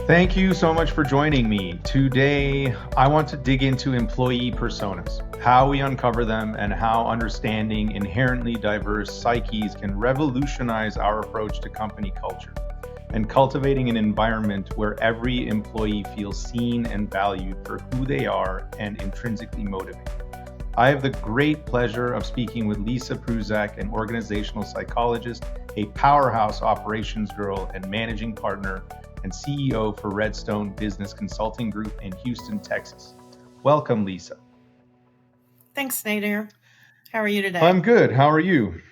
Thank you so much for joining me. Today, I want to dig into employee personas, how we uncover them, and how understanding inherently diverse psyches can revolutionize our approach to company culture and cultivating an environment where every employee feels seen and valued for who they are and intrinsically motivated. I have the great pleasure of speaking with Lisa Prusak, an organizational psychologist, a powerhouse operations girl, and managing partner and CEO for Redstone Business Consulting Group in Houston, Texas. Welcome, Lisa. Thanks, Nader. How are you today? I'm good. How are you?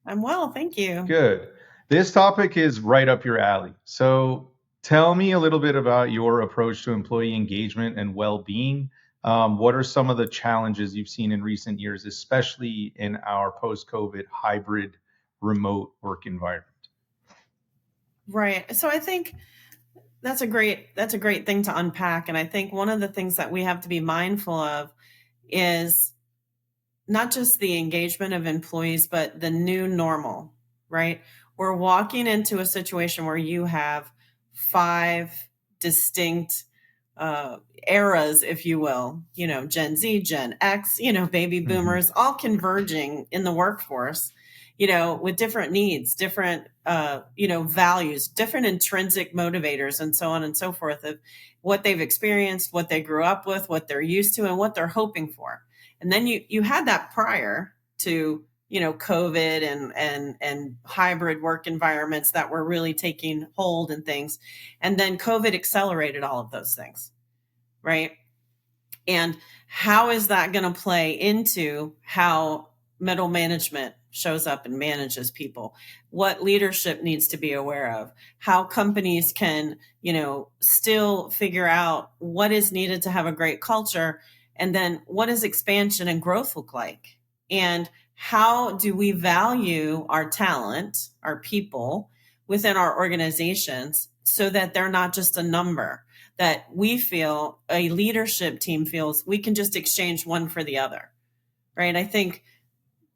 I'm well, thank you. Good. This topic is right up your alley. So tell me a little bit about your approach to employee engagement and well-being. What are some of the challenges you've seen in recent years, especially in our post-COVID hybrid remote work environment? Right. So I think that's a great thing to unpack. And I think one of the things that we have to be mindful of is not just the engagement of employees, but the new normal, right? We're walking into a situation where you have 5 distinct eras, if you will, Gen Z, Gen X, baby boomers, all converging in the workforce, with different needs, different, values, different intrinsic motivators, and so on and so forth of what they've experienced, what they grew up with, what they're used to, and what they're hoping for. And then you had that prior to, COVID and hybrid work environments that were really taking hold and things. And then COVID accelerated all of those things, right? And how is that going to play into how middle management shows up and manages people? What leadership needs to be aware of? How companies can, still figure out what is needed to have a great culture? And then what does expansion and growth look like? And how do we value our talent, our people within our organizations so that they're not just a number, that we feel, a leadership team feels we can just exchange one for the other, right? I think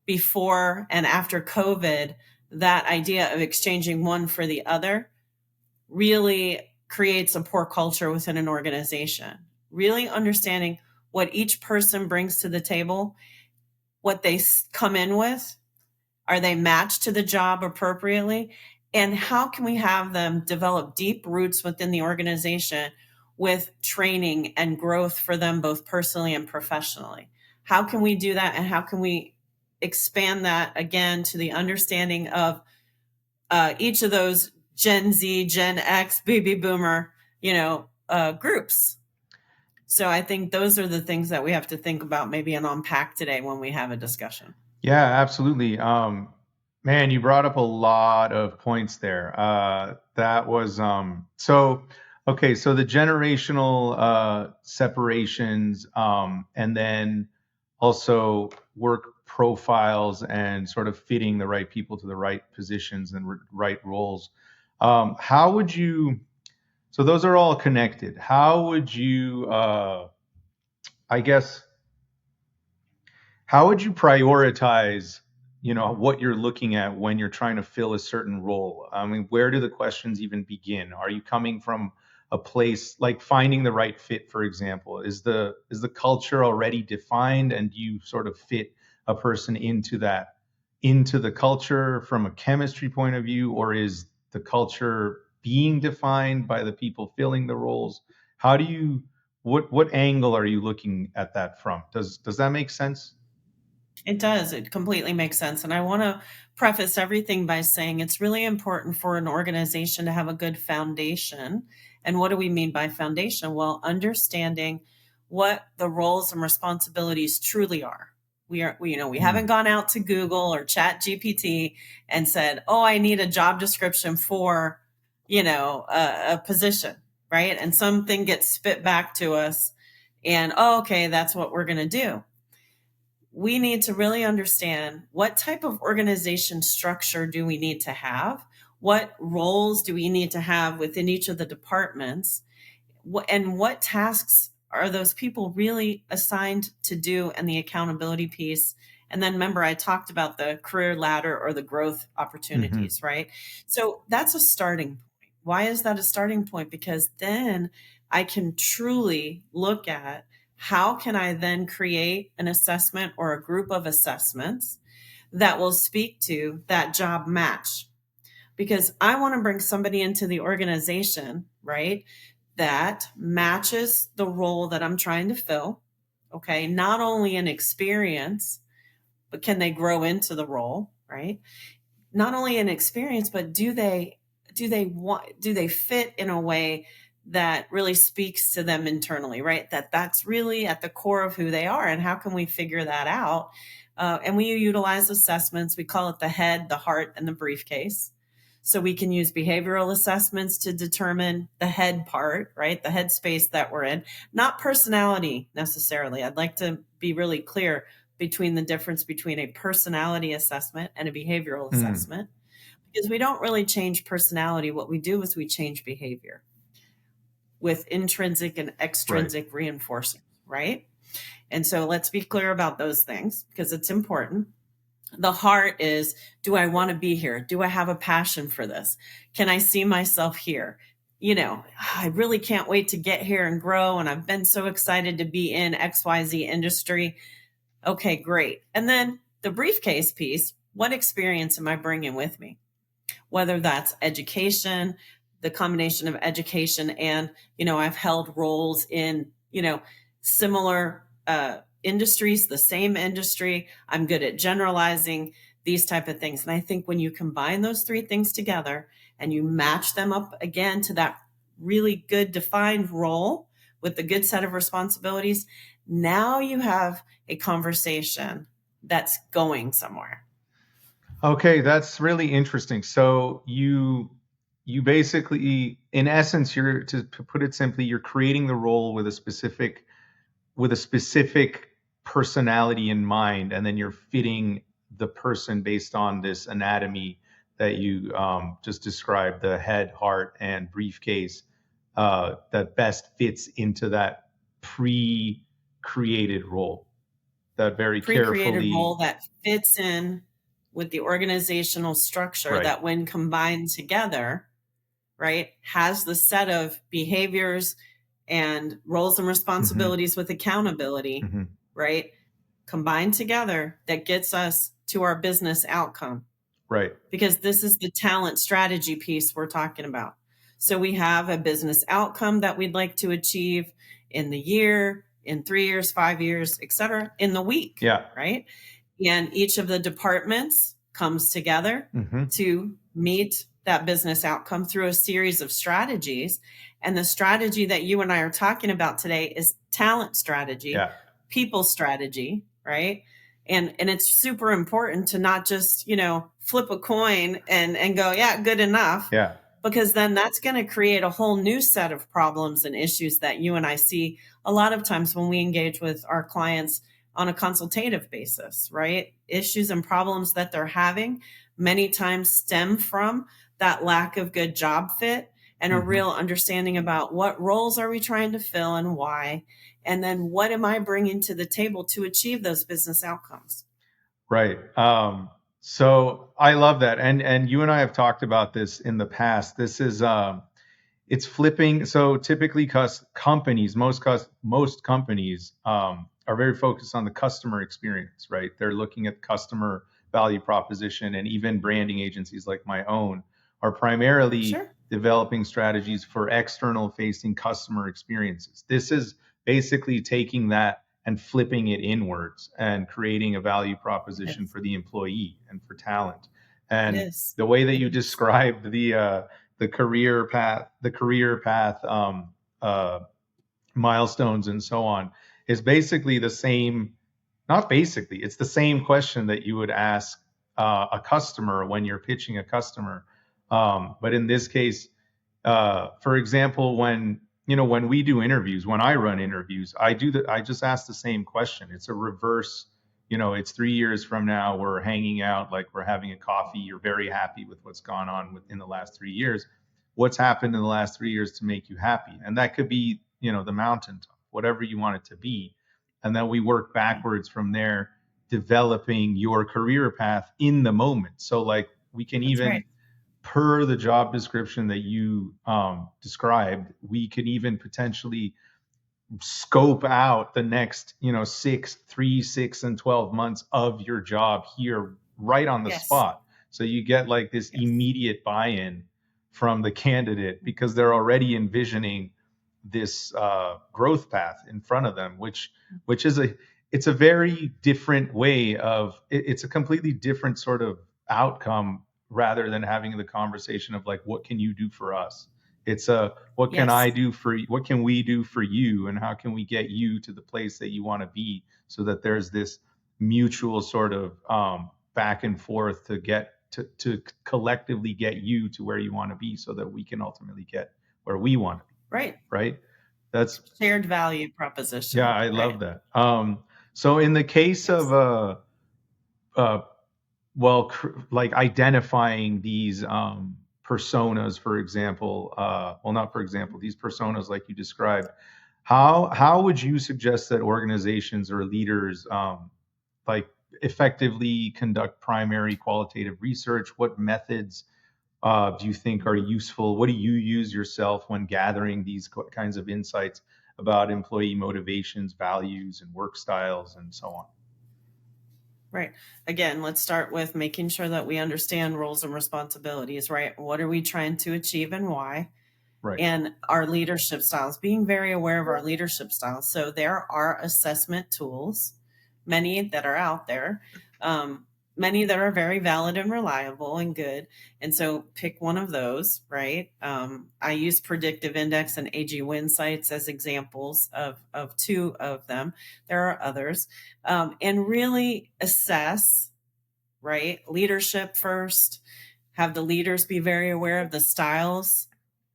before and after COVID, that idea of exchanging one for the other really creates a poor culture within an organization. Really understanding what each person brings to the table, what they come in with, are they matched to the job appropriately, and how can we have them develop deep roots within the organization with training and growth for them both personally and professionally? How can we do that, and how can we expand that again to the understanding of each of those Gen Z, Gen X, baby boomer, groups? So I think those are the things that we have to think about maybe and unpack today when we have a discussion. Yeah, absolutely. Man, you brought up a lot of points there. That was okay. So the generational separations, and then also work profiles and sort of fitting the right people to the right positions and right roles. How would you? So those are all connected. How would you? I guess. How would you prioritize, what you're looking at when you're trying to fill a certain role? I mean, where do the questions even begin? Are you coming from a place like finding the right fit, for example? Is the culture already defined, and do you sort of fit a person into the culture from a chemistry point of view, or is the culture being defined by the people filling the roles? How do you what angle are you looking at that from? Does that make sense? It does. It completely makes sense. And I want to preface everything by saying it's really important for an organization to have a good foundation. And what do we mean by foundation? Well, understanding what the roles and responsibilities truly are. We haven't gone out to Google or Chat GPT and said, "Oh, I need a job description for, a position," right? And something gets spit back to us, and okay, that's what we're going to do. We need to really understand what type of organization structure do we need to have? What roles do we need to have within each of the departments? And what tasks are those people really assigned to do, and the accountability piece? And then remember, I talked about the career ladder or the growth opportunities, right? So that's a starting point. Why is that a starting point? Because then I can truly look at how can I then create an assessment or a group of assessments that will speak to that job match. Because I want to bring somebody into the organization, right, that matches the role that I'm trying to fill. Okay. Not only in experience, but can they grow into the role, right? Not only in experience, but do they fit in a way that really speaks to them internally, right? That's really at the core of who they are. And how can we figure that out? And we utilize assessments. We call it the head, the heart, and the briefcase. So we can use behavioral assessments to determine the head part, right? The head space that we're in, not personality necessarily. I'd like to be really clear between the difference between a personality assessment and a behavioral assessment, because we don't really change personality. What we do is we change behavior with intrinsic and extrinsic reinforcement, right? And so let's be clear about those things because it's important. The heart is, do I want to be here? Do I have a passion for this? Can I see myself here? I really can't wait to get here and grow. And I've been so excited to be in XYZ industry. Okay, great. And then the briefcase piece, what experience am I bringing with me? Whether that's education, the combination of education and, I've held roles in, similar industries, the same industry. I'm good at generalizing these type of things. And I think when you combine those three things together and you match them up again to that really good defined role with a good set of responsibilities, now you have a conversation that's going somewhere. Okay, that's really interesting. So you basically, in essence, you're, to put it simply, you're creating the role with a specific personality in mind, and then you're fitting the person based on this anatomy that you just described, the head, heart, and briefcase, that best fits into that pre-created role, that very Pre-created carefully. role that fits in with the organizational structure that when combined together, right, has the set of behaviors and roles and responsibilities with accountability, right, combined together that gets us to our business outcome. Right. Because this is the talent strategy piece we're talking about. So we have a business outcome that we'd like to achieve in the year, in 3 years, 5 years, et cetera, in the week. Yeah. Right. And each of the departments comes together to meet that business outcome through a series of strategies. And the strategy that you and I are talking about today is talent strategy, people strategy, right? And it's super important to not just, flip a coin and go, yeah, good enough. Yeah. Because then that's going to create a whole new set of problems and issues that you and I see a lot of times when we engage with our clients on a consultative basis, right? Issues and problems that they're having many times stem from that lack of good job fit and a real understanding about what roles are we trying to fill and why, and then what am I bringing to the table to achieve those business outcomes. Right. So I love that, and you and I have talked about this in the past. This is it's flipping. So typically, companies, most companies are very focused on the customer experience, right? They're looking at customer value proposition, and even branding agencies like my own are primarily developing strategies for external facing customer experiences. This is basically taking that and flipping it inwards and creating a value proposition for the employee and for talent. And the way that you described the career path milestones and so on is basically the same. Not basically, it's the same question that you would ask a customer when you're pitching a customer. But in this case, for example, when we do interviews, when I run interviews, I just ask the same question. It's a reverse, it's 3 years from now, we're hanging out, like we're having a coffee. You're very happy with what's gone on within the last 3 years. What's happened in the last 3 years to make you happy? And that could be, the mountaintop, whatever you want it to be. And then we work backwards from there, developing your career path in the moment. So like we can even per the job description that you described, we could even potentially scope out the next, 6 and 12 months of your job here right on the Yes. spot. So you get like this Yes. immediate buy-in from the candidate because they're already envisioning this growth path in front of them, which is it's a very different way of it's a completely different sort of outcome rather than having the conversation of like, what can you do for us? It's a what can Yes. I do for you? What can we do for you? And how can we get you to the place that you want to be so that there's this mutual sort of back and forth to get to collectively get you to where you want to be so that we can ultimately get where we want to be. Right. Right. That's shared value proposition. yeah, I love Right. that. So in the case Yes. of like identifying these personas, for example, not for example, these personas like you described, how would you suggest that organizations or leaders like effectively conduct primary qualitative research? What methods do you think are useful? What do you use yourself when gathering these kinds of insights about employee motivations, values, and work styles, and so on? Right. Again, let's start with making sure that we understand roles and responsibilities, right? What are we trying to achieve and why? Right. And our leadership styles, being very aware of our leadership styles. So there are assessment tools, many that are out there, many that are very valid and reliable and good. And so pick one of those, right? I use Predictive Index and AG Win sites as examples of two of them. There are others. And really assess, right? Leadership first, have the leaders be very aware of the styles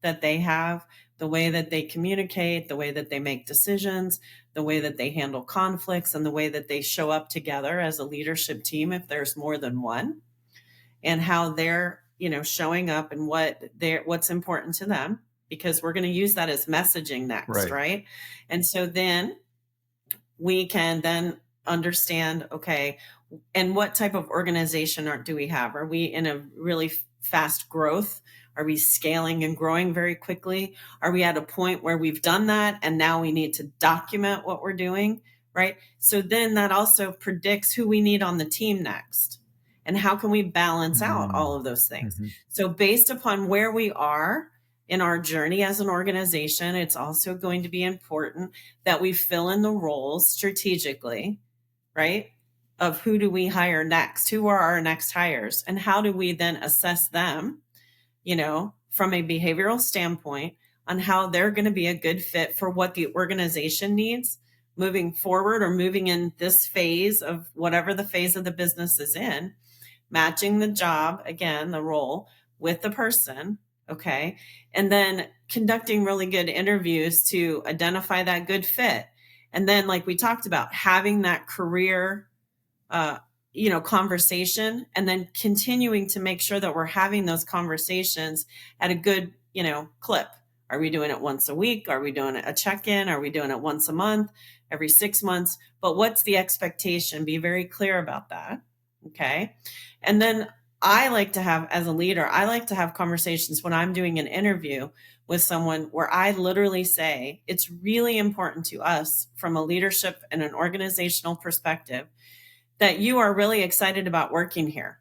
that they have, the way that they communicate, the way that they make decisions, the way that they handle conflicts, and the way that they show up together as a leadership team if there's more than one, and how they're, showing up and what's important to them, because we're going to use that as messaging next, right? And so then we can then understand, okay, and what type of organization do we have? Are we in a really fast growth? Are we scaling and growing very quickly? Are we at a point where we've done that and now we need to document what we're doing, right? So then that also predicts who we need on the team next and how can we balance out all of those things. Mm-hmm. So based upon where we are in our journey as an organization, it's also going to be important that we fill in the roles strategically, right? Of who do we hire next? Who are our next hires? And how do we then assess them, from a behavioral standpoint on how they're going to be a good fit for what the organization needs moving forward or moving in this phase of whatever the phase of the business is in, matching the job, again, the role with the person. Okay. And then conducting really good interviews to identify that good fit. And then, like we talked about, having that career conversation, and then continuing to make sure that we're having those conversations at a good, clip. Are we doing it once a week? Are we doing a check-in? Are we doing it once a month, every 6 months? But what's the expectation? Be very clear about that. Okay. And then I like to have, as a leader, I like to have conversations when I'm doing an interview with someone where I literally say, it's really important to us from a leadership and an organizational perspective that you are really excited about working here.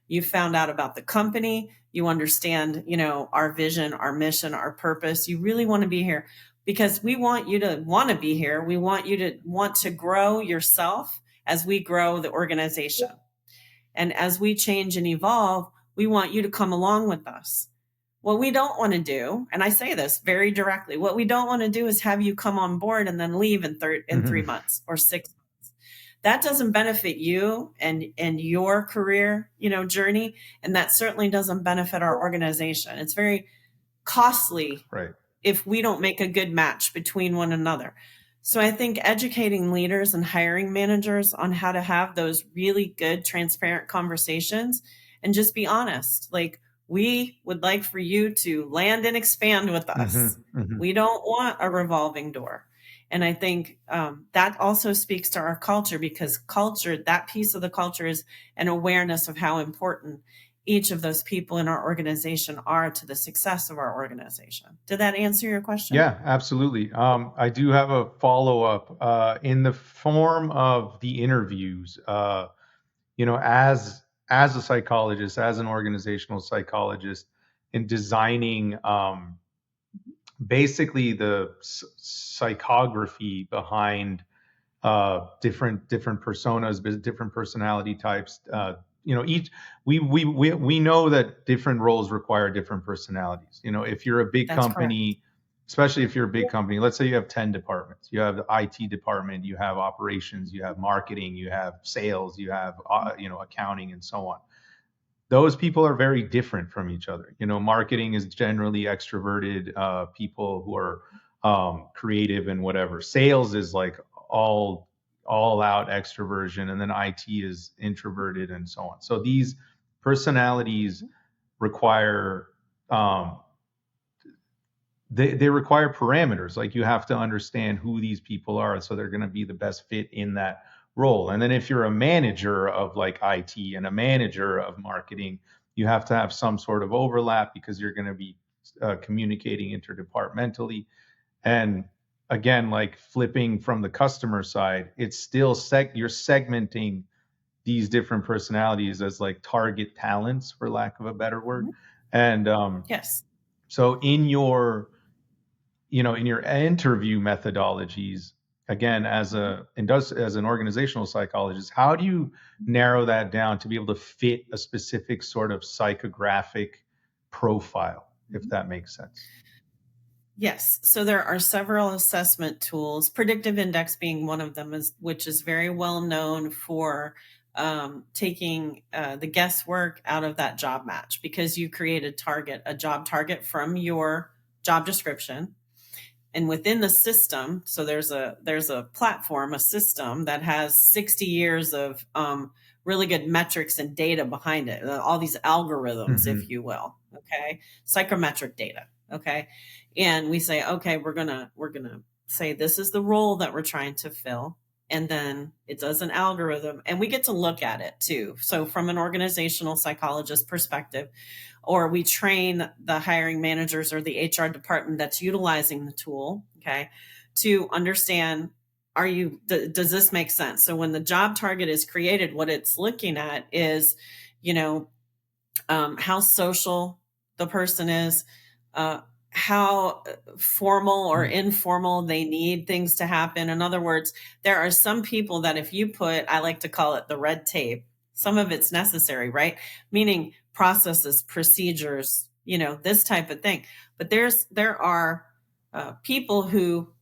You found out about the company. You understand, our vision, our mission, our purpose. You really want to be here because we want you to want to be here. We want you to want to grow yourself as we grow the organization. And as we change and evolve, we want you to come along with us. What we don't want to do, and I say this very directly, what we don't want to do is have you come on board and then leave in 3 months or 6 months. That doesn't benefit you and your career, journey. And that certainly doesn't benefit our organization. It's very costly, right, if we don't make a good match between one another. So I think educating leaders and hiring managers on how to have those really good, transparent conversations and just be honest. Like, we would like for you to land and expand with us. Mm-hmm. We don't want a revolving door. And I think that also speaks to our culture, because culture, that piece of the culture is an awareness of how important each of those people in our organization are to the success of our organization. Did that answer your question? Yeah, absolutely. I do have a follow-up in the form of the interviews. As a psychologist, as an organizational psychologist, in designing basically the psychography behind different personas, different personality types. Each we know that different roles require different personalities. If you're a big That's correct. company, especially if you're a big company, let's say you have 10 departments. You have the IT department, you have operations, you have marketing, you have sales, you have accounting, and so on. Those people are very different from each other. Marketing is generally extroverted people who are creative and whatever. Sales is like all out extroversion, and then IT is introverted and so on. So these personalities require they require parameters. Like, you have to understand who these people are, so they're going to be the best fit in that role. And then if you're a manager of like IT and a manager of marketing, you have to have some sort of overlap because you're going to be communicating interdepartmentally. And again, like flipping from the customer side, it's still you're segmenting these different personalities as like target talents, for lack of a better word. And Yes. so in your interview methodologies, again, as an organizational psychologist, how do you narrow that down to be able to fit a specific sort of psychographic profile, if that makes sense? Yes. So there are several assessment tools, predictive index being one of them, which is very well known for taking the guesswork out of that job match, because you create a job target from your job description. And within the system, so there's a platform, a system that has 60 years of really good metrics and data behind it, all these algorithms, if you will, okay, psychometric data, okay. And we say, okay, we're gonna say this is the role that we're trying to fill, and then it does an algorithm, and we get to look at it too. So from an organizational psychologist perspective, or we train the hiring managers or the HR department that's utilizing the tool, okay, to understand, does this make sense? So when the job target is created, what it's looking at is, how social the person is, how formal or informal they need things to happen. In other words, there are some people that if you put, I like to call it the red tape, some of it's necessary, right? Meaning processes, procedures, this type of thing. But there are people who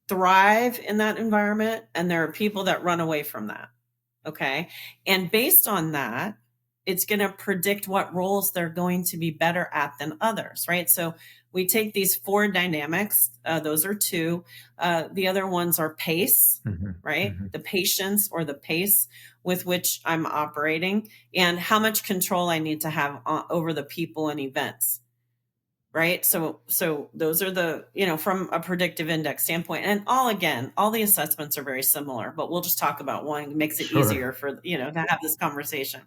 thrive in that environment, and there are people that run away from that. Okay. And based on that, it's going to predict what roles they're going to be better at than others, right? So we take these 4 dynamics. Those are 2. The other ones are pace, right? The patience or the pace with which I'm operating, and how much control I need to have over the people and events, right? So those are the, from a predictive index standpoint. And all the assessments are very similar, but we'll just talk about one. It makes it easier for, to have this conversation.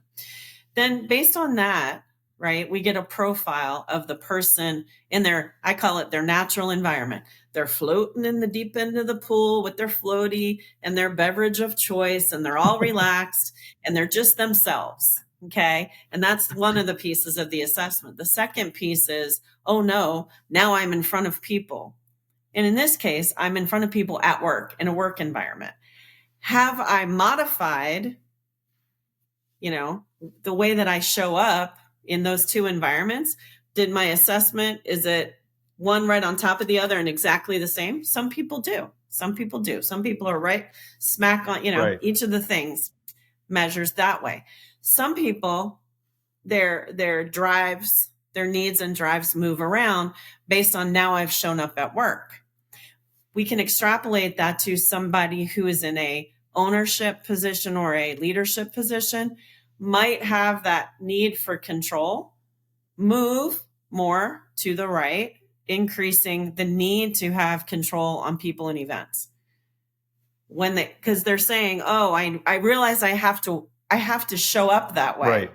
Then based on that, right, we get a profile of the person in I call it their natural environment. They're floating in the deep end of the pool with their floaty and their beverage of choice, and they're all relaxed and they're just themselves. Okay. And that's one of the pieces of the assessment. The second piece is, oh no, now I'm in front of people. And in this case, I'm in front of people at work, in a work environment. Have I modified, the way that I show up in those 2 environments? Did my assessment, is it one right on top of the other and exactly the same? Some people do. Some people are right smack on, right. Each of the things measures that way. Some people, their drives, their needs and drives move around based on, now I've shown up at work. We can extrapolate that to somebody who is in a ownership position or a leadership position, might have that need for control, move more to the right, increasing the need to have control on people and events. Because they're saying, oh, I realize I have to show up that way.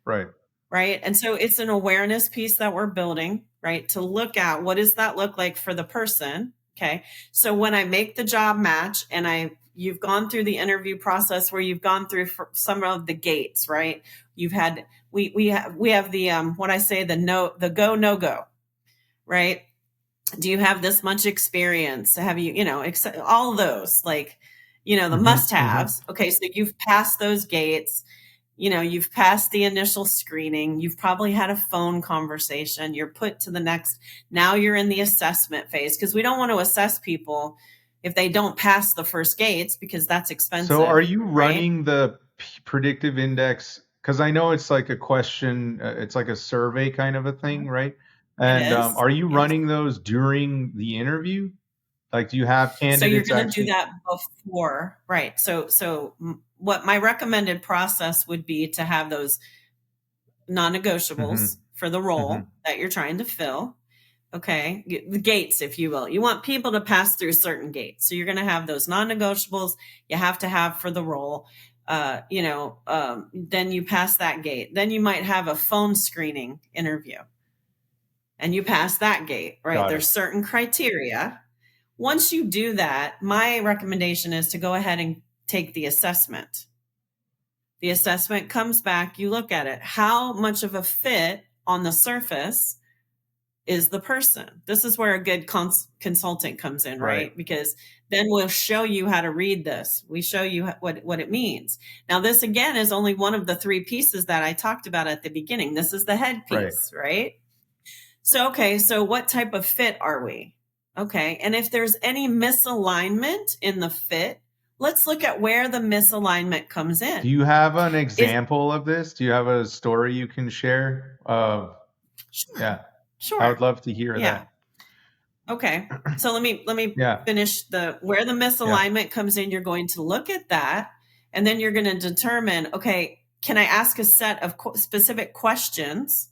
Right. right? And so it's an awareness piece that we're building, right? To look at what does that look like for the person. Okay. So when I make the job match and you've gone through the interview process where you've gone through some of the gates, right? You've had, we have the, what I say, the go, no go, right? Do you have this much experience? Have you, all those, like, the must haves. Okay. So you've passed those gates. You've passed the initial screening. You've probably had a phone conversation. You're put to the next. Now you're in the assessment phase, because we don't want to assess people if they don't pass the first gates, because that's expensive. So are you right? running the predictive index? Because I know it's like a question, it's like a survey kind of a thing, right? And It is. are you Yes. running those during the interview? Like, do you have So you're candidates going to actually? do that before, right? So what my recommended process would be to have those non-negotiables for the role that you're trying to fill. Okay. The gates, if you will. You want people to pass through certain gates. So you're going to have those non-negotiables you have to have for the role. Then you pass that gate. Then you might have a phone screening interview and you pass that gate, right? Got There's it. certain criteria. Once you do that, my recommendation is to go ahead and take the assessment. The assessment comes back, you look at it. How much of a fit on the surface is the person? This is where a good consultant comes in, right? Because then we'll show you how to read this. We show you what it means. Now, this again is only one of the three pieces that I talked about at the beginning. This is the head piece, right? So, okay, so what type of fit are we? Okay, and if there's any misalignment in the fit, let's look at where the misalignment comes in. Do you have an example of this? Do you have a story you can share? Sure. Yeah. Sure. I would love to hear that. Okay. So let me finish where the misalignment comes in. You're going to look at that, and then you're going to determine, okay, can I ask a set of specific questions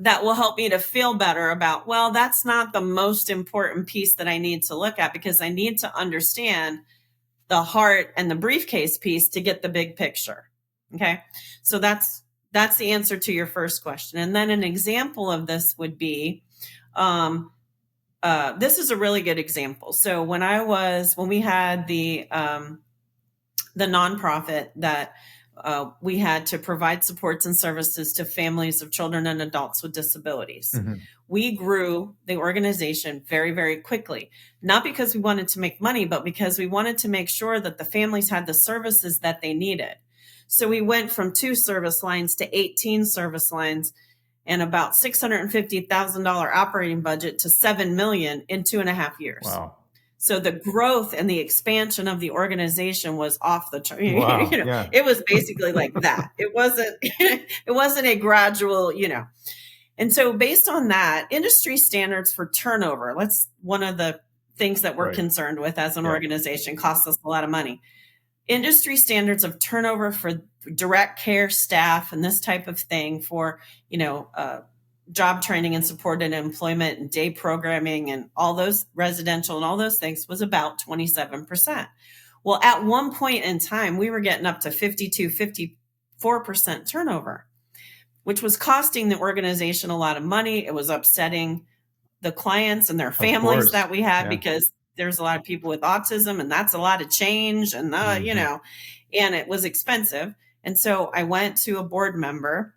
that will help me to feel better about, well, that's not the most important piece that I need to look at, because I need to understand the heart and the briefcase piece to get the big picture. Okay. So that's the answer to your first question. And then an example of this would be, this is a really good example. So when we had the nonprofit that we had to provide supports and services to families of children and adults with disabilities. We grew the organization very, very quickly, not because we wanted to make money, but because we wanted to make sure that the families had the services that they needed. So we went from 2 service lines to 18 service lines and about $650,000 operating budget to $7 million in 2.5 years. Wow. So the growth and the expansion of the organization was off the chart. Wow. It was basically like that. It wasn't a gradual, And so based on that, industry standards for turnover, one of the things that we're concerned with as an organization, costs us a lot of money. Industry standards of turnover for direct care staff and this type of thing for, job training and supported employment and day programming and all those residential and all those things was about 27%. Well, at one point in time, we were getting up to 52, 54% turnover, which was costing the organization a lot of money. It was upsetting the clients and their families that we had, because there's a lot of people with autism, and that's a lot of change, and and it was expensive. And so I went to a board member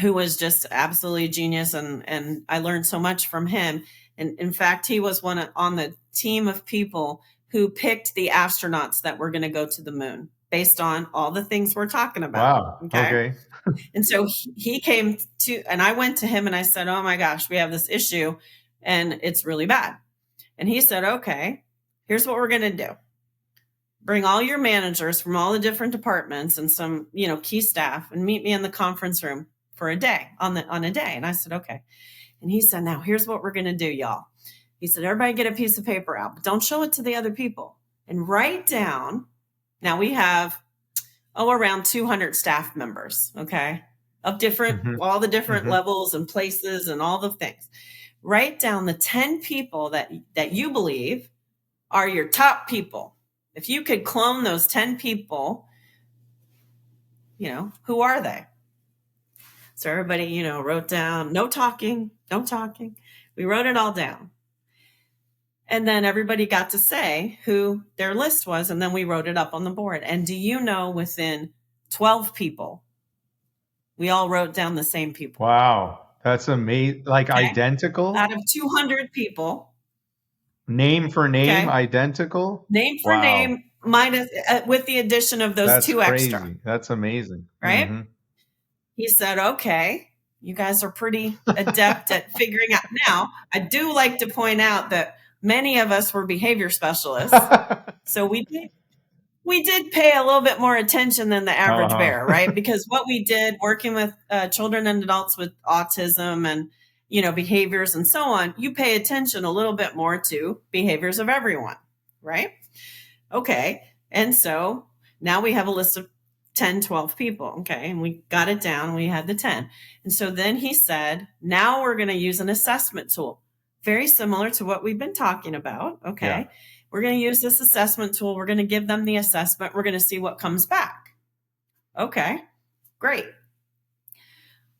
who was just absolutely genius, and I learned so much from him. And in fact, he was on the team of people who picked the astronauts that were going to go to the moon based on all the things we're talking about. Wow. Okay. And so he came and I went to him and I said, oh my gosh, we have this issue and it's really bad. And he said, okay, here's what we're going to do. Bring all your managers from all the different departments and some, key staff, and meet me in the conference room for a day on a day. And I said, okay. And he said, now here's what we're going to do, y'all. He said, everybody get a piece of paper out, but don't show it to the other people, and write down. Now we have, around 200 staff members. Okay. Of all the different levels and places and all the things. Write down the 10 people that you believe are your top people. If you could clone those 10 people, who are they? So everybody, wrote down, no talking, no talking. We wrote it all down. And then everybody got to say who their list was, and then we wrote it up on the board. And do you know, within 12 people, we all wrote down the same people. Wow. That's amazing. Like identical? Out of 200 people. Name for name, identical? Name for name, minus with the addition of those That's two crazy. extra. That's amazing. Right? Mm-hmm. He said, okay, you guys are pretty adept at figuring out. Now, I do like to point out that many of us were behavior specialists. So we did pay a little bit more attention than the average bear, right? Because what we did working with children and adults with autism and, behaviors and so on, you pay attention a little bit more to behaviors of everyone, right? Okay. And so now we have a list of 10, 12 people. Okay. And we got it down. We had the 10. And so then he said, now we're going to use an assessment tool, very similar to what we've been talking about. Okay. Yeah. We're going to use this assessment tool. We're going to give them the assessment. We're going to see what comes back. Okay, great.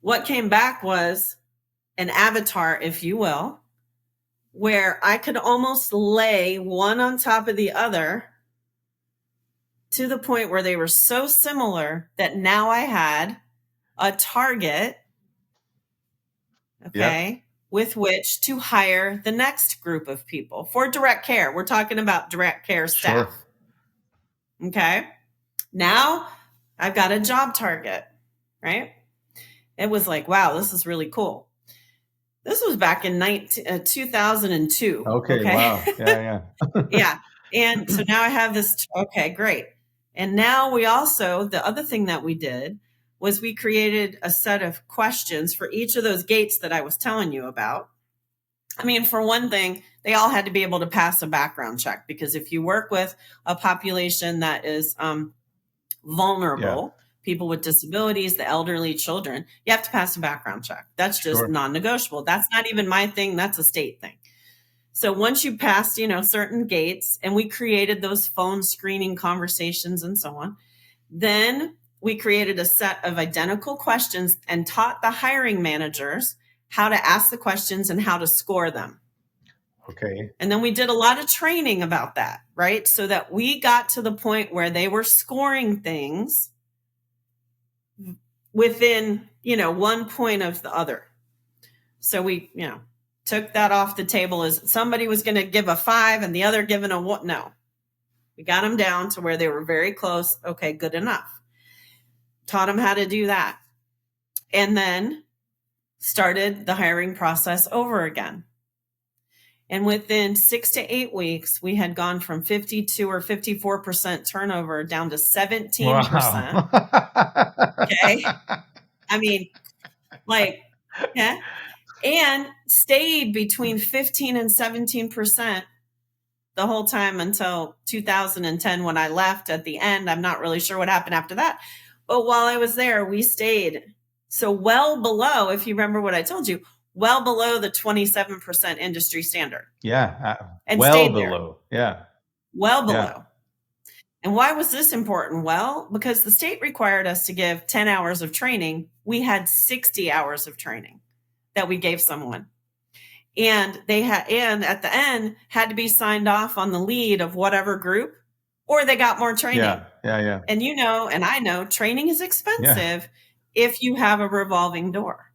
What came back was an avatar, if you will, where I could almost lay one on top of the other to the point where they were so similar that now I had a target, okay, with which to hire the next group of people for direct care. We're talking about direct care staff. Sure. Okay. Now I've got a job target, right? It was like, wow, this is really cool. This was back in 2002. Okay. Wow. Yeah. Yeah. And so now I have this. Okay, great. And now we also, the other thing that we did was we created a set of questions for each of those gates that I was telling you about. I mean, for one thing, they all had to be able to pass a background check, because if you work with a population that is vulnerable, people with disabilities, the elderly, children, you have to pass a background check. That's just non-negotiable. That's not even my thing. That's a state thing. So once you passed, certain gates, and we created those phone screening conversations and so on, then we created a set of identical questions and taught the hiring managers how to ask the questions and how to score them. Okay. And then we did a lot of training about that, right? So that we got to the point where they were scoring things within, 1 point of the other. So we, took that off the table as somebody was going to give a 5 and the other giving a 1. No, we got them down to where they were very close. Okay, good enough. Taught them how to do that. And then started the hiring process over again. And within 6 to 8 weeks, we had gone from 52 or 54% turnover down to 17%. Wow. Okay. I mean, yeah. And stayed between 15 and 17% the whole time until 2010 when I left at the end. I'm not really sure what happened after that. But while I was there, we stayed. So well below, if you remember what I told you, well below the 27% industry standard. Yeah. And well below. There. Yeah. Well below. Yeah. And why was this important? Well, because the state required us to give 10 hours of training. We had 60 hours of training that we gave someone. And they had, and at the end had to be signed off on the lead of whatever group, or they got more training. Yeah. And and I know training is expensive if you have a revolving door.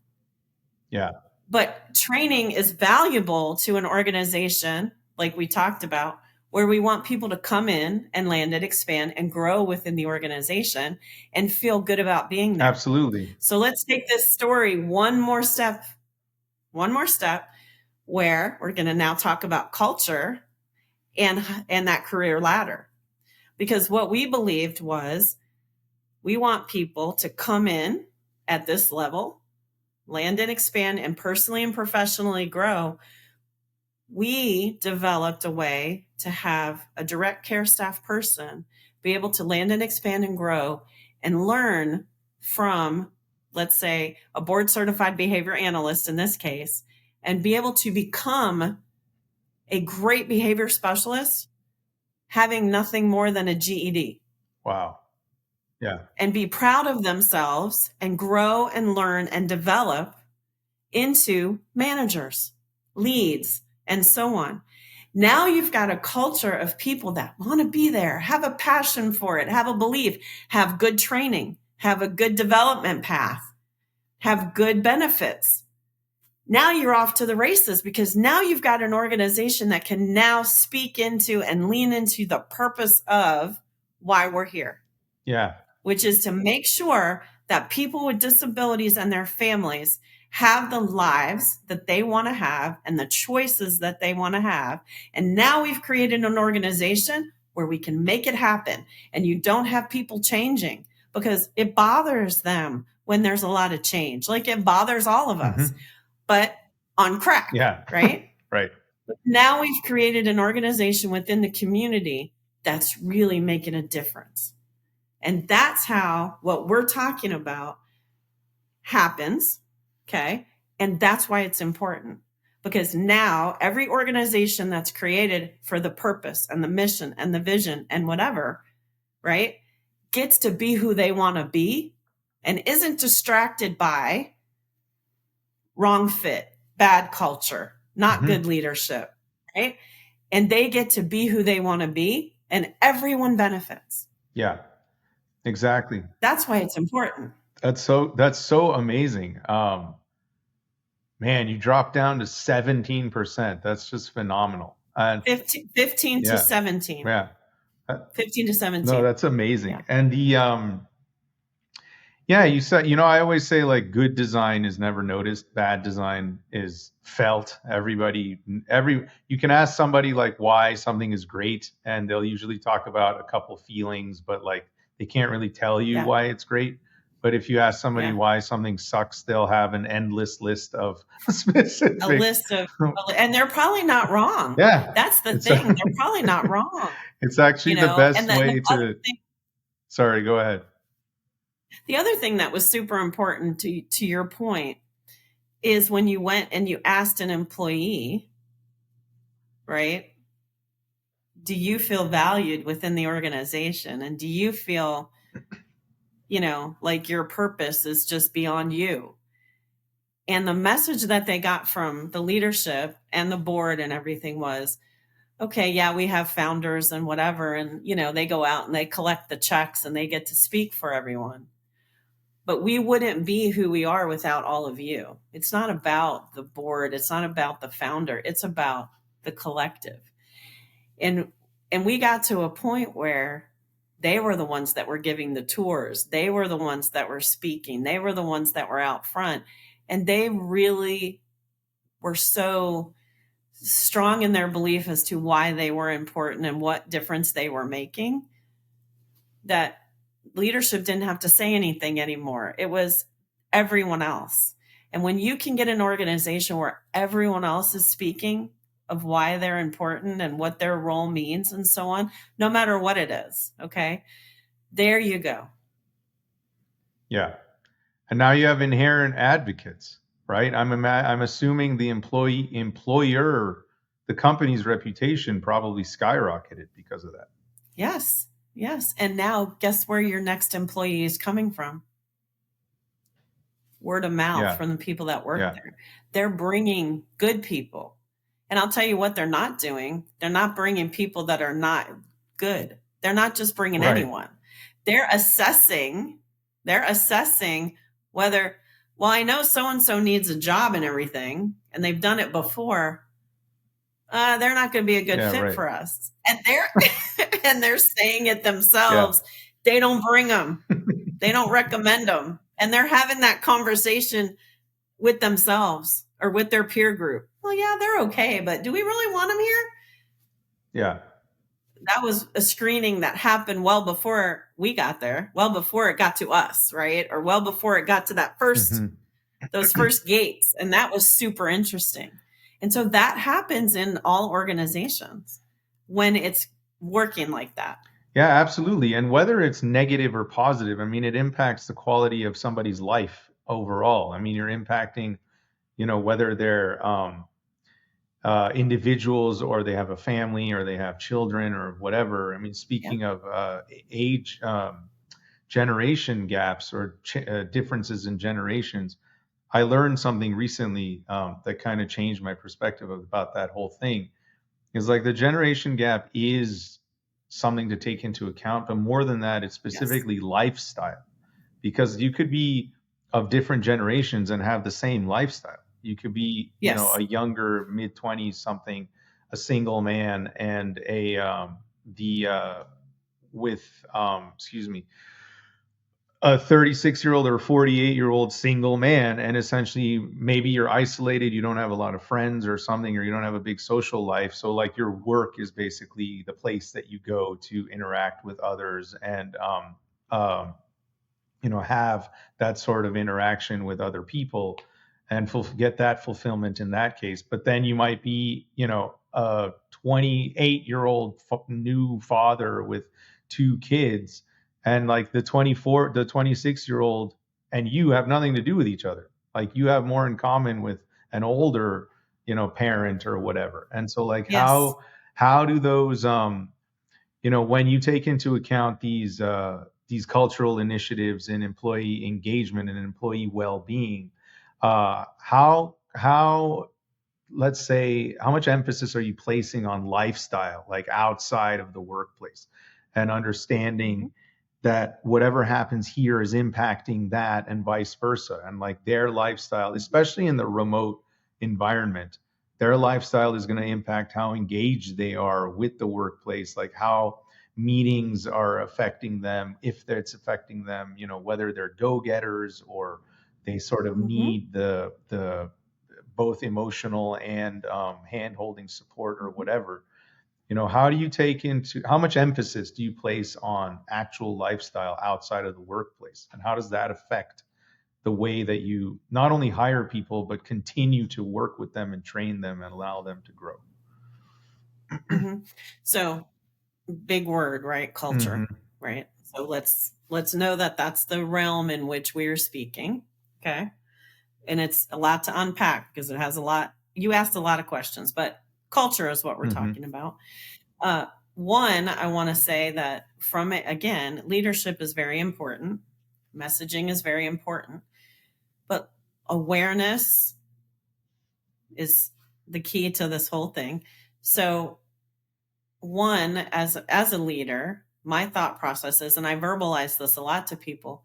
Yeah. But training is valuable to an organization, like we talked about, where we want people to come in and land and expand and grow within the organization and feel good about being there. Absolutely. So let's take this story one more step, where we're going to now talk about culture and that career ladder. Because what we believed was we want people to come in at this level, land and expand, and personally and professionally grow. We developed a way to have a direct care staff person be able to land and expand and grow and learn from, let's say, a board certified behavior analyst in this case, and be able to become a great behavior specialist having nothing more than a GED. Wow. Yeah. and be proud of themselves and grow and learn and develop into managers, leads, and so on. Now you've got a culture of people that want to be there, have a passion for it, have a belief, have good training, have a good development path, have good benefits. Now you're off to the races because now you've got an organization that can now speak into and lean into the purpose of why we're here. Yeah. Which is to make sure that people with disabilities and their families have the lives that they want to have and the choices that they want to have. And now we've created an organization where we can make it happen. And you don't have people changing because it bothers them when there's a lot of change. Like it bothers all of us, but on crack, Yeah. right? Right. Now we've created an organization within the community that's really making a difference. And that's how what we're talking about happens. Okay. And that's why it's important, because now every organization that's created for the purpose and the mission and the vision and whatever, right, gets to be who they want to be and isn't distracted by wrong fit, bad culture, not good leadership, right? And they get to be who they want to be and everyone benefits. Yeah. Exactly. That's why it's important. That's so amazing. Man, you dropped down to 17%. That's just phenomenal. And 15 to 17. Yeah. 15 to 17. No, that's amazing. Yeah. And you said, I always say like good design is never noticed. Bad design is felt. You can ask somebody like why something is great and they'll usually talk about a couple feelings, but like they can't really tell you why it's great. But if you ask somebody why something sucks, they'll have an endless list of specific. A list of, and they're probably not wrong. Yeah. That's the thing. They're probably not wrong. It's actually the best way to. Sorry, go ahead. The other thing that was super important to your point is when you went and you asked an employee, right? Do you feel valued within the organization? And do you feel, like your purpose is just beyond you? And the message that they got from the leadership and the board and everything was, okay, yeah, we have founders and whatever. And, they go out and they collect the checks and they get to speak for everyone. But we wouldn't be who we are without all of you. It's not about the board. It's not about the founder. It's about the collective. And we got to a point where they were the ones that were giving the tours. They were the ones that were speaking. They were the ones that were out front. And they really were so strong in their belief as to why they were important and what difference they were making that leadership didn't have to say anything anymore. It was everyone else. And when you can get an organization where everyone else is speaking of why they're important and what their role means and so on, no matter what it is, okay, there you go. Yeah. And now you have inherent advocates, right? I'm assuming the employer, the company's reputation probably skyrocketed because of that. Yes. And now guess where your next employee is coming from? Word of mouth from the people that work there. They're bringing good people. And I'll tell you what they're not doing. They're not bringing people that are not good. They're not just bringing anyone. They're assessing whether, well, I know so-and-so needs a job and everything, and they've done it before. They're not going to be a good fit for us. And they're saying it themselves. Yeah. They don't bring them. They don't recommend them. And they're having that conversation with themselves or with their peer group. Well, yeah, they're okay, but do we really want them here? Yeah. That was a screening that happened well before we got there, well before it got to us, right? Or well before it got to that first, those first gates. And that was super interesting. And so that happens in all organizations when it's working like that. Yeah, absolutely. And whether it's negative or positive, I mean, it impacts the quality of somebody's life overall. I mean, you're impacting, whether they're individuals or they have a family or they have children or whatever. I mean, speaking of age, generation gaps or differences in generations, I learned something recently that kind of changed my perspective about that whole thing. Is like the generation gap is something to take into account, but more than that, it's Yes. specifically lifestyle, because you could be of different generations and have the same lifestyle. You could be, Yes. a younger mid 20s something, a single man, and a the with excuse me, a 36-year-old or 48-year-old single man, and essentially maybe you're isolated, you don't have a lot of friends or something, or you don't have a big social life, so like your work is basically the place that you go to interact with others and um, have that sort of interaction with other people and get that fulfillment in that case. But then you might be, a 28-year-old new father with two kids, and like the 26-year-old and you have nothing to do with each other. Like you have more in common with an older, parent or whatever. And so like Yes. how do those when you take into account these cultural initiatives in employee engagement and employee well-being, how let's say, how much emphasis are you placing on lifestyle, like outside of the workplace, and Mhm. understanding that whatever happens here is impacting that and vice versa, and like their lifestyle, especially in the remote environment, their lifestyle is going to impact how engaged they are with the workplace, like how meetings are affecting them, if it's affecting them, whether they're go-getters or they sort of Mhm. need the both emotional and hand-holding support or Mhm. whatever. How do you take into how much emphasis do you place on actual lifestyle outside of the workplace, and how does that affect the way that you not only hire people but continue to work with them and train them and allow them to grow? Mhm. So, big word, right? Culture, Hmm. right? So let's know that that's the realm in which we are speaking. Okay. And it's a lot to unpack because it has a lot. You asked a lot of questions, but culture is what we're Hmm. talking about. Uh, One, I want to say that from it, again, leadership is very important. Messaging is very important, but awareness is the key to this whole thing. So, one, as a leader, my thought process is, and I verbalize this a lot to people,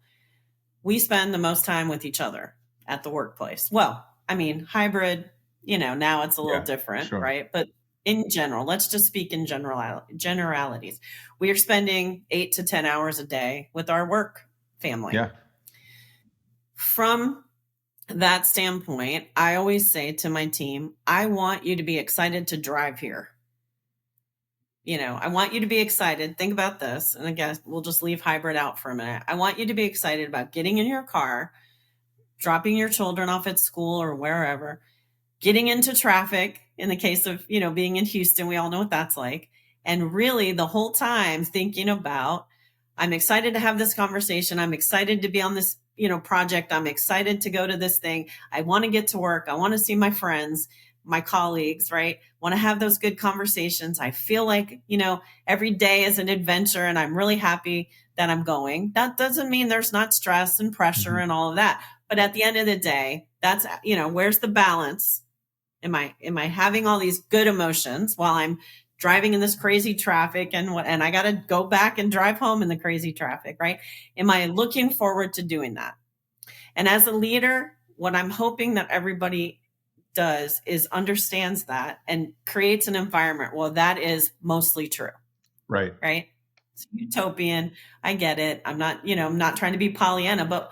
we spend the most time with each other at the workplace. Well, I mean, hybrid, now it's a little Yeah, different, sure. right? But in general, let's just speak in generalities. We are spending 8 to 10 hours a day with our work family. Yeah. From that standpoint, I always say to my team, I want you to be excited to drive here. I want you to be excited. Think about this. And I guess we'll just leave hybrid out for a minute. I want you to be excited about getting in your car, dropping your children off at school or wherever, getting into traffic in the case of, being in Houston, we all know what that's like. And really the whole time thinking about, I'm excited to have this conversation. I'm excited to be on this, project. I'm excited to go to this thing. I want to get to work. I want to see my friends, my colleagues, right? Want to have those good conversations. I feel like, every day is an adventure and I'm really happy that I'm going. That doesn't mean there's not stress and pressure Hmm. and all of that. But at the end of the day, that's, where's the balance? Am I having all these good emotions while I'm driving in this crazy traffic and I got to go back and drive home in the crazy traffic, right? Am I looking forward to doing that? And as a leader, what I'm hoping that everybody does is understands that and creates an environment where that is mostly true, Right. right? It's utopian. I get it. I'm not trying to be Pollyanna, but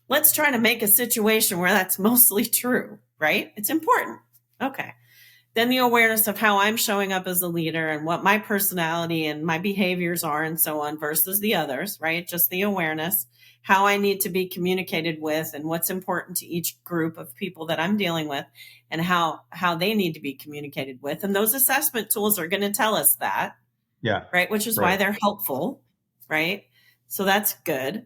let's try to make a situation where that's mostly true, right? It's important. Okay. Then the awareness of how I'm showing up as a leader and what my personality and my behaviors are and so on versus the others, right? Just the awareness, how I need to be communicated with and what's important to each group of people that I'm dealing with and how they need to be communicated with. And those assessment tools are going to tell us that, Yeah. right? Which is why Right. they're helpful, right? So that's good.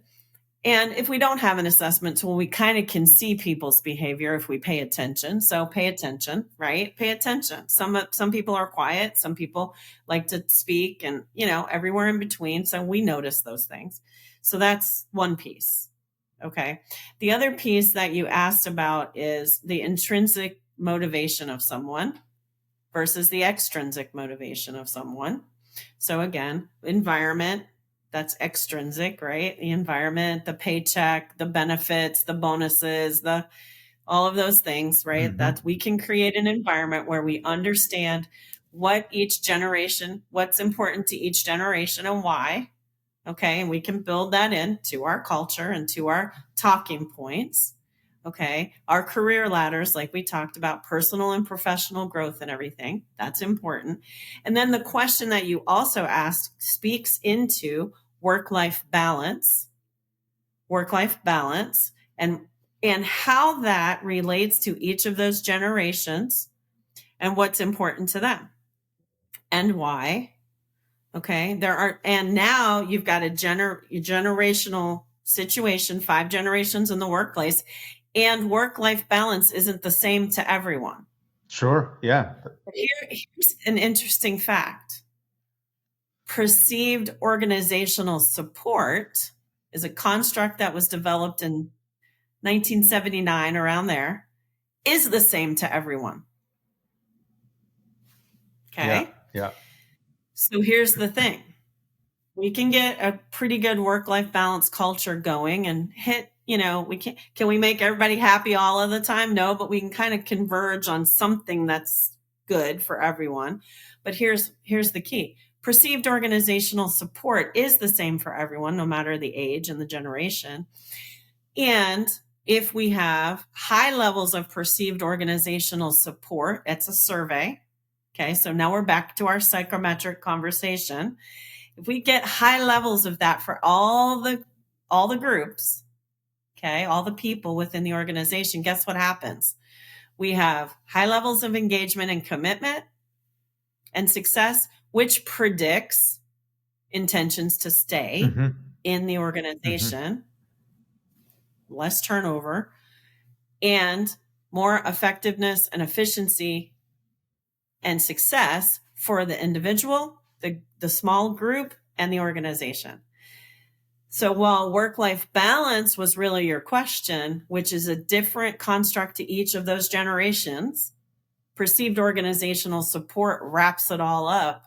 And if we don't have an assessment tool, we kind of can see people's behavior if we pay attention. So pay attention, right? Pay attention. Some people are quiet, some people like to speak and, everywhere in between. So we notice those things. So that's one piece. Okay. The other piece that you asked about is the intrinsic motivation of someone versus the extrinsic motivation of someone. So again, environment, that's extrinsic, right? The environment, the paycheck, the benefits, the bonuses, all of those things, right? Mm-hmm. That we can create an environment where we understand what each generation, what's important to each generation and why. Okay. And we can build that into our culture and to our talking points. Okay. Our career ladders, like we talked about, personal and professional growth and everything. That's important. And then the question that you also asked speaks into work-life balance, and how that relates to each of those generations and what's important to them and why. Okay. And now you've got a generational situation, 5 generations in the workplace, and work-life balance isn't the same to everyone. Sure. Yeah. Here's an interesting fact. Perceived organizational support is a construct that was developed in 1979, around there, is the same to everyone. Okay. Yeah. So here's the thing. We can get a pretty good work-life balance culture going and hit, can we make everybody happy all of the time? No, but we can kind of converge on something that's good for everyone. But here's the key. Perceived organizational support is the same for everyone, no matter the age and the generation. And if we have high levels of perceived organizational support, it's a survey. Okay, so now we're back to our psychometric conversation. If we get high levels of that for all the groups, okay, all the people within the organization, guess what happens? We have high levels of engagement and commitment and success, which predicts intentions to stay in the organization, less turnover, and more effectiveness and efficiency and success for the individual, the small group, and the organization. So while work-life balance was really your question, which is a different construct to each of those generations, perceived organizational support wraps it all up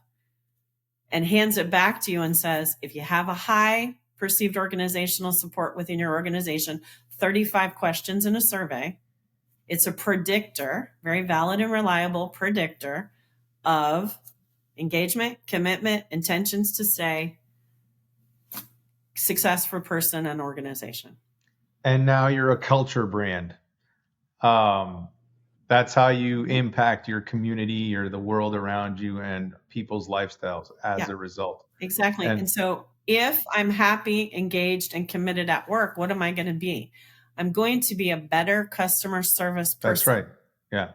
and hands it back to you and says, if you have a high perceived organizational support within your organization, 35 questions in a survey, it's a predictor, very valid and reliable predictor of engagement, commitment, intentions to stay, success for person and organization. And now you're a culture brand. That's how you impact your community or the world around you and people's lifestyles as a result. Exactly. And so if I'm happy, engaged, and committed at work, what am I going to be? I'm going to be a better customer service person. That's right. Yeah,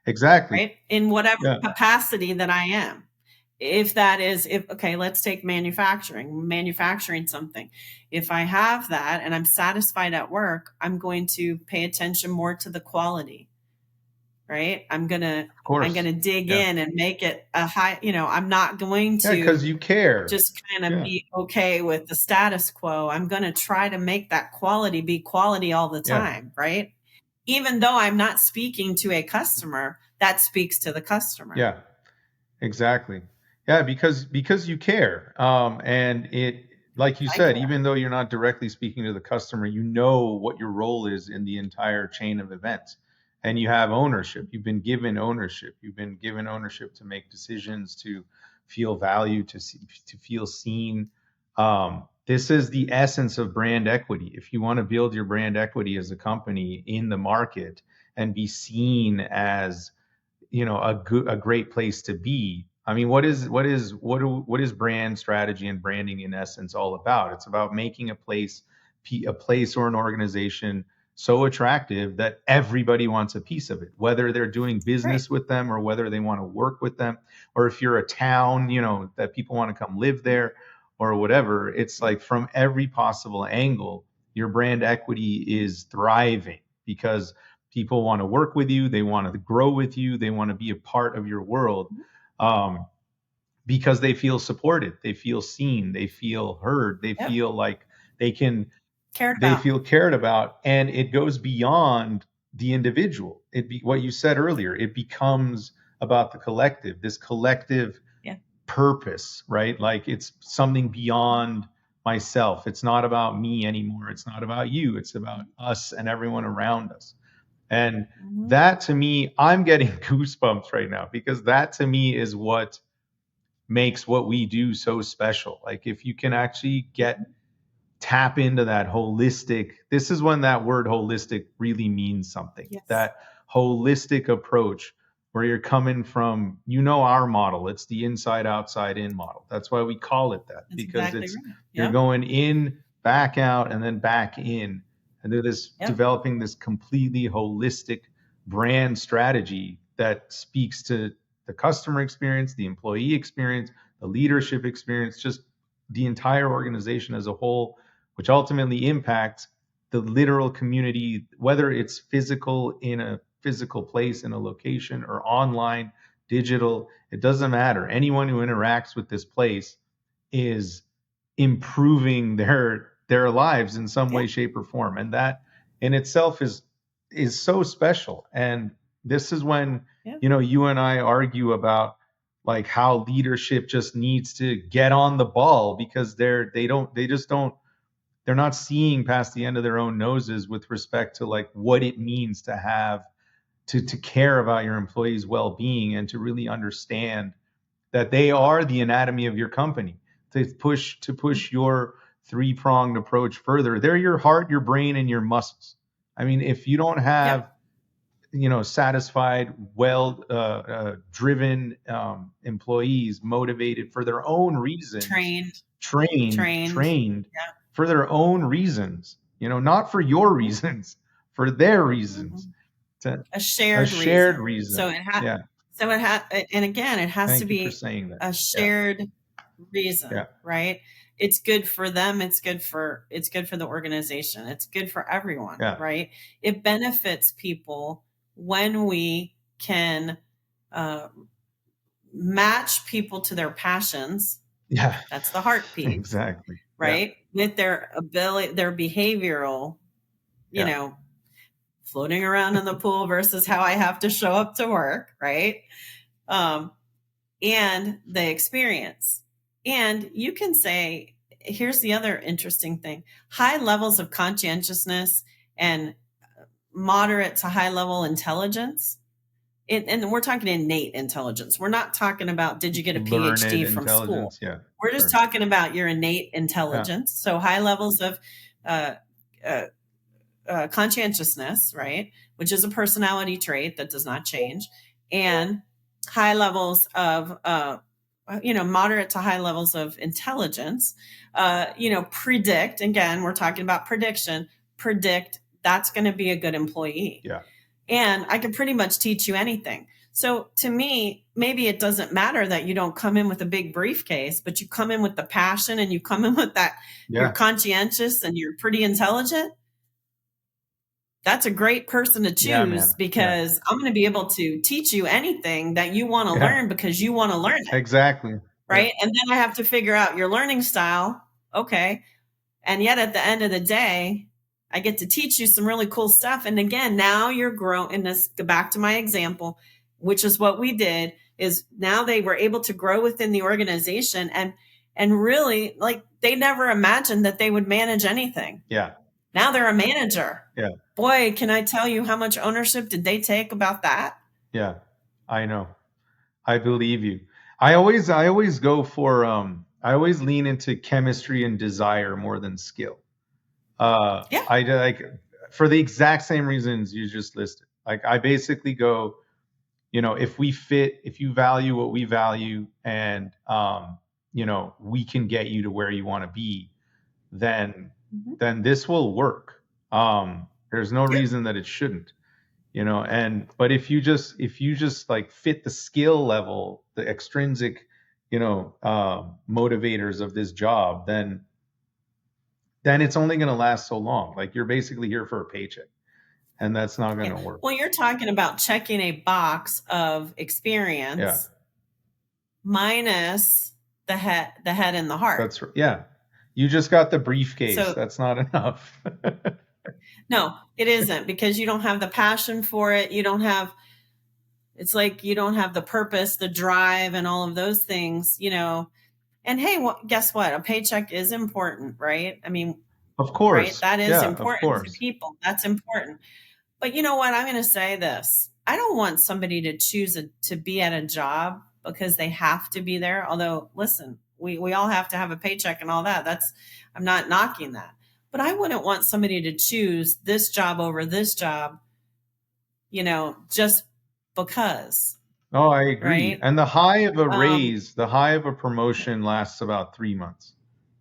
exactly. Right? In whatever capacity that I am. Okay, let's take manufacturing something. If I have that and I'm satisfied at work, I'm going to pay attention more to the quality, right? I'm going to dig in and make it a high, I'm not going to, because you care, just kind of be okay with the status quo. I'm going to try to make that quality be quality all the time, right? Even though I'm not speaking to a customer, that speaks to the customer. Yeah, exactly. Yeah, because you care. And it, like you said, even though you're not directly speaking to the customer, you know what your role is in the entire chain of events. And you have ownership. You've been given ownership. You've been given ownership to make decisions, to feel valued, to feel seen. This is the essence of brand equity. If you want to build your brand equity as a company in the market and be seen as, a great place to be. I mean, what is brand strategy and branding in essence all about? It's about making a place or an organization so attractive that everybody wants a piece of it, whether they're doing business with them or whether they want to work with them, or if you're a town, that people want to come live there or whatever. It's like from every possible angle, your brand equity is thriving because people want to work with you. They want to grow with you. They want to be a part of your world because they feel supported. They feel seen. They feel heard. They feel like They can Cared they about. feel cared about, and it goes beyond the individual. What you said earlier, it becomes about the collective, this collective Yeah. purpose, right? Like it's something beyond myself. It's not about me anymore. It's not about you. It's about us and everyone around us. And that to me, I'm getting goosebumps right now, because that to me is what makes what we do so special. Like if you can actually tap into that holistic, this is when that word holistic really means something. Yes. That holistic approach where you're coming from, our model, it's the inside outside in model. That's why we call it that. That's Because exactly it's right. you're Yep. going in, back out, and then back in, and they're developing this completely holistic brand strategy that speaks to the customer experience, the employee experience, the leadership experience, just the entire organization as a whole, which ultimately impacts the literal community, whether it's physical in a physical place in a location or online, digital, it doesn't matter. Anyone who interacts with this place is improving their lives in some way, shape, or form. And that in itself is so special. And this is when, you and I argue about like how leadership just needs to get on the ball, because they're not seeing past the end of their own noses with respect to like what it means to have to care about your employees' well-being, and to really understand that they are the anatomy of your company. To push your three-pronged approach further, they're your heart, your brain, and your muscles. I mean, if you don't have satisfied, well driven employees, motivated for their own reasons, trained for their own reasons, not for your reasons, for their reasons. A shared reason. So it and again, it has Thank to you be for saying that. a shared reason, right? It's good for them. It's good for the organization. It's good for everyone, right? It benefits people when we can match people to their passions. Yeah, that's the heart piece. Exactly. Right, with their ability, their behavioral, floating around in the pool versus how I have to show up to work, right? And the experience. And you can say, here's the other interesting thing: high levels of conscientiousness and moderate to high level intelligence. And we're talking innate intelligence. We're not talking about, did you get a PhD from school? Yeah, we're just talking about your innate intelligence. So high levels of conscientiousness, right, which is a personality trait that does not change, and high levels of moderate to high levels of intelligence, predict, again, we're talking about prediction, that's going to be a good employee. And I can pretty much teach you anything. So to me, maybe it doesn't matter that you don't come in with a big briefcase, but you come in with the passion, and you come in with that, you're conscientious and you're pretty intelligent. That's a great person to choose, because I'm going to be able to teach you anything that you want to learn, because you want to learn it. Exactly. Right. And then I have to figure out your learning style. Okay. And yet at the end of the day, I get to teach you some really cool stuff. And again, now you're growing in this. Go back to my example, which is what we did, is now they were able to grow within the organization, and really, like, they never imagined that they would manage anything. Now they're a manager. Boy, can I tell you how much ownership did they take about that? I know. I believe you. I always go for I always lean into chemistry and desire more than skill. I like, for the exact same reasons you just listed. Like, I basically go, if we fit, if you value what we value, and we can get you to where you want to be, then this will work. There's no reason that it shouldn't. But if you just like fit the skill level, the extrinsic, motivators of this job, then it's only going to last so long. Like, you're basically here for a paycheck, and that's not going to work. Well, you're talking about checking a box of experience minus the head and the heart. That's right. You just got the briefcase. So That's not enough. no, it isn't, because you don't have the passion for it. It's like you don't have the purpose, the drive, and all of those things, And hey, guess what? A paycheck is important, right? I mean, of course. Right? That is Yeah, important to people. That's important. But you know what? I'm going to say this. I don't want somebody to choose to be at a job because they have to be there. Although, listen, we all have to have a paycheck and all that. I'm not knocking that. But I wouldn't want somebody to choose this job over this job, just because. Oh, I agree. Right? And the high of a raise, the high of a promotion lasts about 3 months.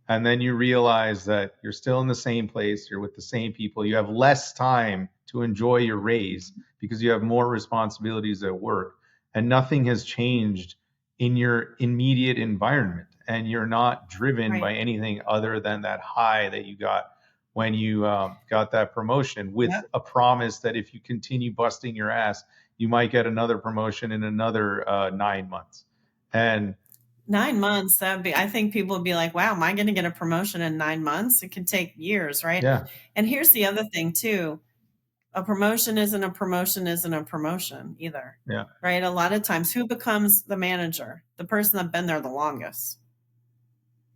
And then you realize that you're still in the same place, you're with the same people, you have less time to enjoy your raise because you have more responsibilities at work, and nothing has changed in your immediate environment, and you're not driven by anything other than that high that you got when you got that promotion, with a promise that if you continue busting your ass, you might get another promotion in another 9 months. And 9 months, I think people would be like, wow, am I going to get a promotion in 9 months? It could take years, right? Yeah. And here's the other thing too. A promotion isn't a promotion either. Yeah. Right? A lot of times, who becomes the manager? The person that's been there the longest.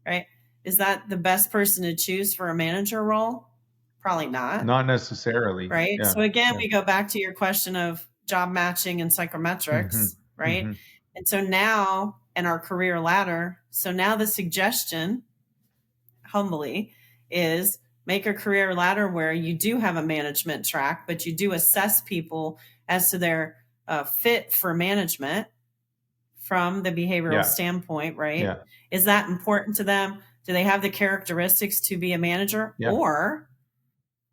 Right? Is that the best person to choose for a manager role? Probably not. Not necessarily. Right? Yeah. So again, we go back to your question of job matching and psychometrics, right? Mm-hmm. And so now, in our career ladder, the suggestion, humbly, is make a career ladder where you do have a management track, but you do assess people as to their fit for management from the behavioral standpoint, right? Yeah. Is that important to them? Do they have the characteristics to be a manager? Yeah. Or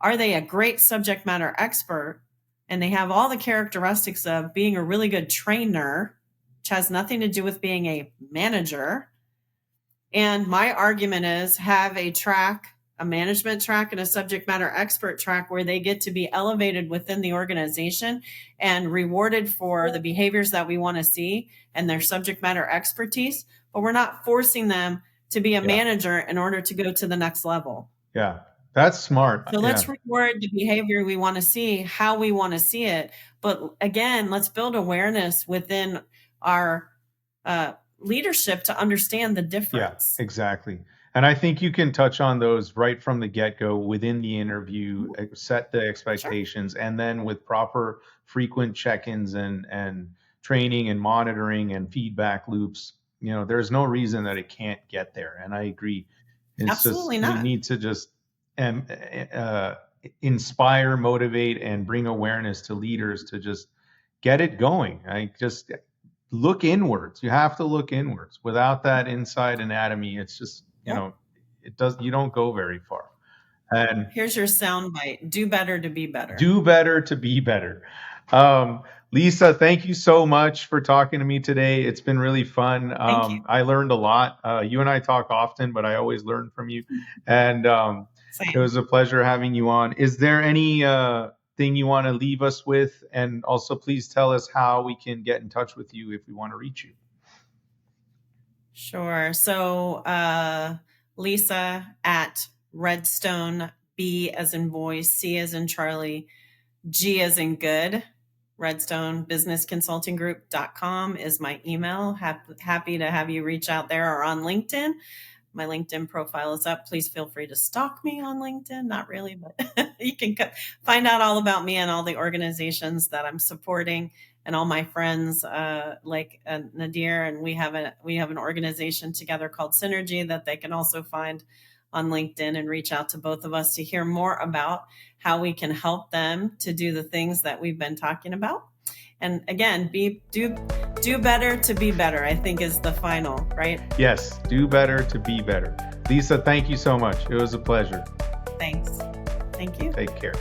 are they a great subject matter expert and they have all the characteristics of being a really good trainer, which has nothing to do with being a manager? And my argument is, have a track, a management track and a subject matter expert track, where they get to be elevated within the organization and rewarded for the behaviors that we want to see and their subject matter expertise, but we're not forcing them to be a manager in order to go to the next level. Yeah, that's smart. So let's reward the behavior we want to see, how we want to see it. But again, let's build awareness within our leadership to understand the difference. Yeah, exactly. And I think you can touch on those right from the get-go within the interview, set the expectations, sure. And then with proper frequent check-ins and training and monitoring and feedback loops, there's no reason that it can't get there. And I agree. It's Absolutely just, not. We need to just inspire, motivate, and bring awareness to leaders to just get it going. Just look inwards. You have to look inwards. Without that inside anatomy, it's just, you don't go very far. And here's your soundbite: do better to be better. Do better to be better. Lisa, thank you so much for talking to me today. It's been really fun. Thank you. I learned a lot. You and I talk often, but I always learn from you. And it was a pleasure having you on. Is there any thing you want to leave us with? And also, please tell us how we can get in touch with you if we want to reach you. Sure. So Lisa at Redstone, B as in boy, C as in Charlie, G as in good, redstonebusinessconsultinggroup.com is my email. Happy to have you reach out there, or on LinkedIn. My LinkedIn profile is up. Please feel free to stalk me on LinkedIn. Not really, but you can find out all about me and all the organizations that I'm supporting, and all my friends like Nader. And we have an organization together called Synergy that they can also find on LinkedIn, and reach out to both of us to hear more about how we can help them to do the things that we've been talking about. And again, do better to be better, I think, is the final, right? Yes, do better to be better. Lisa, thank you so much. It was a pleasure. Thanks. Thank you. Take care.